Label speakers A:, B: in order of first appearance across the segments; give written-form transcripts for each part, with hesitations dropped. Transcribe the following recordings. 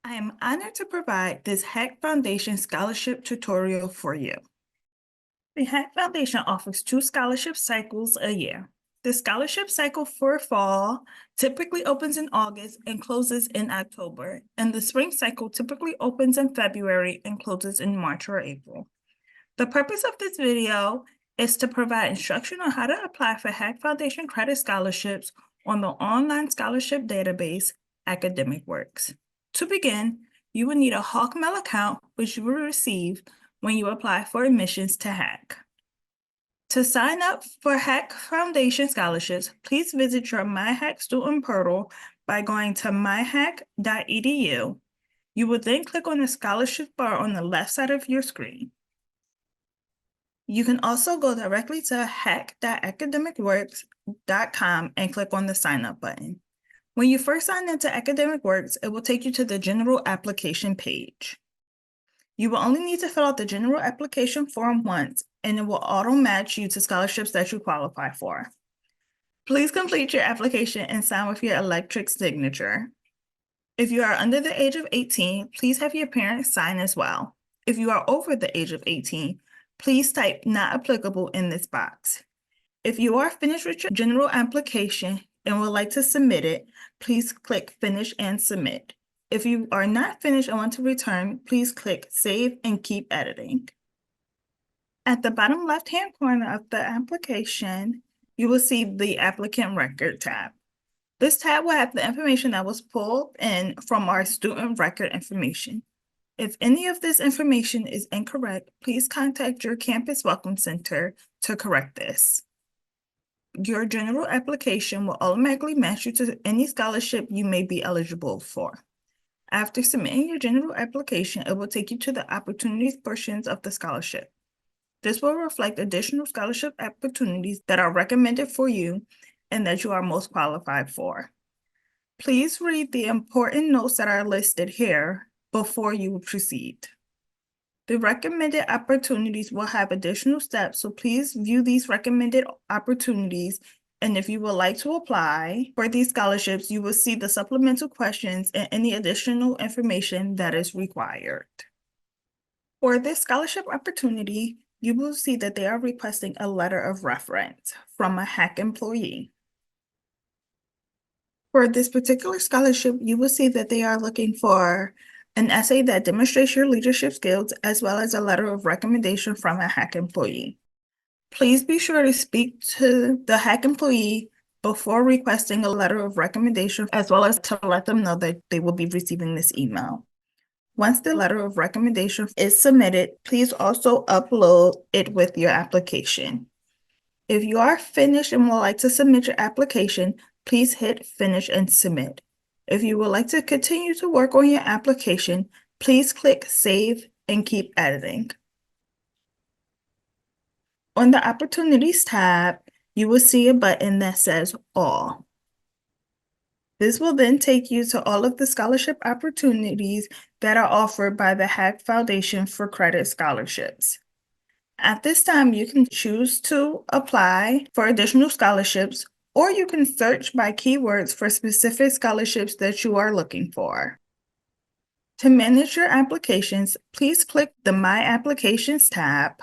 A: I am honored to provide this Hack Foundation scholarship tutorial for you. The Hack Foundation offers 2 scholarship cycles a year. The scholarship cycle for fall typically opens in August and closes in October, and the spring cycle typically opens in February and closes in March or April. The purpose of this video is to provide instruction on how to apply for Hack Foundation credit scholarships on the online scholarship database, AcademicWorks. To begin, you will need a Hawkmail account, which you will receive when you apply for admissions to Hack. To sign up for Hack Foundation scholarships, please visit your MyHack student portal by going to myhack.edu. You will then click on the scholarship bar on the left side of your screen. You can also go directly to hack.academicworks.com and click on the sign up button. When you first sign into AcademicWorks, it will take you to the general application page. You will only need to fill out the general application form once, and it will auto-match you to scholarships that you qualify for. Please complete your application and sign with your electric signature. If you are under the age of 18, please have your parents sign as well. If you are over the age of 18, please type "not applicable" in this box. If you are finished with your general application and would like to submit it, please click Finish and Submit. If you are not finished and want to return, please click Save and Keep Editing. At the bottom left-hand corner of the application, you will see the Applicant Record tab. This tab will have the information that was pulled in from our student record information. If any of this information is incorrect, please contact your Campus Welcome Center to correct this. Your general application will automatically match you to any scholarship you may be eligible for. After submitting your general application, it will take you to the opportunities portions of the scholarship. This will reflect additional scholarship opportunities that are recommended for you and that you are most qualified for. Please read the important notes that are listed here before you proceed. The recommended opportunities will have additional steps, so please view these recommended opportunities. And if you would like to apply for these scholarships, you will see the supplemental questions and any additional information that is required. For this scholarship opportunity, you will see that they are requesting a letter of reference from a Hack employee. For this particular scholarship, you will see that they are looking for an essay that demonstrates your leadership skills, as well as a letter of recommendation from a Hack employee. Please be sure to speak to the Hack employee before requesting a letter of recommendation, as well as to let them know that they will be receiving this email. Once the letter of recommendation is submitted, please also upload it with your application. If you are finished and would like to submit your application, please hit Finish and Submit. If you would like to continue to work on your application, please click Save and Keep Editing. On the Opportunities tab, you will see a button that says All. This will then take you to all of the scholarship opportunities that are offered by the Hack Foundation for credit scholarships. At this time, you can choose to apply for additional scholarships, or you can search by keywords for specific scholarships that you are looking for. To manage your applications, please click the My Applications tab.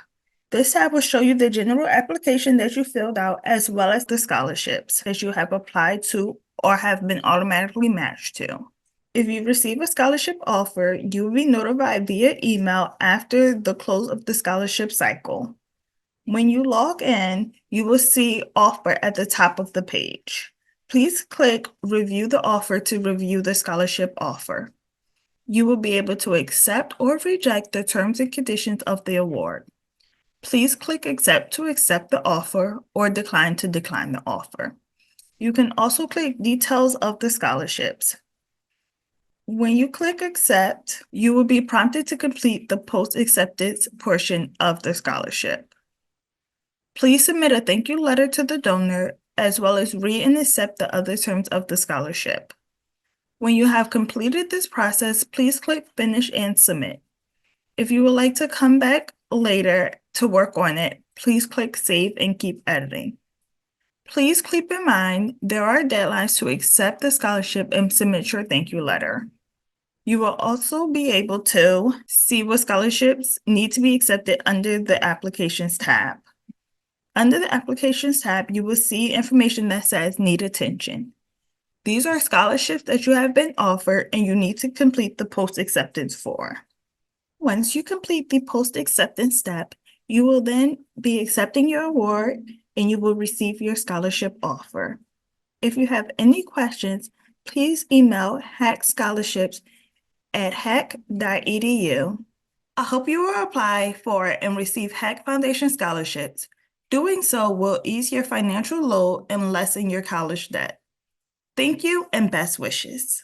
A: This tab will show you the general application that you filled out, as well as the scholarships that you have applied to or have been automatically matched to. If you receive a scholarship offer, you will be notified via email after the close of the scholarship cycle. When you log in, you will see Offer at the top of the page. Please click Review the Offer to review the scholarship offer. You will be able to accept or reject the terms and conditions of the award. Please click Accept to accept the offer or Decline to decline the offer. You can also click Details of the scholarships. When you click Accept, you will be prompted to complete the post-acceptance portion of the scholarship. Please submit a thank you letter to the donor, as well as read and accept the other terms of the scholarship. When you have completed this process, please click Finish and Submit. If you would like to come back later to work on it, please click Save and Keep Editing. Please keep in mind there are deadlines to accept the scholarship and submit your thank you letter. You will also be able to see what scholarships need to be accepted under the Applications tab. Under the Applications tab, you will see information that says Need Attention. These are scholarships that you have been offered and you need to complete the post-acceptance for. Once you complete the post-acceptance step, you will then be accepting your award and you will receive your scholarship offer. If you have any questions, please email hackscholarships@hack.edu. I hope you will apply for and receive Hack Foundation scholarships. Doing so will ease your financial load and lessen your college debt. Thank you and best wishes.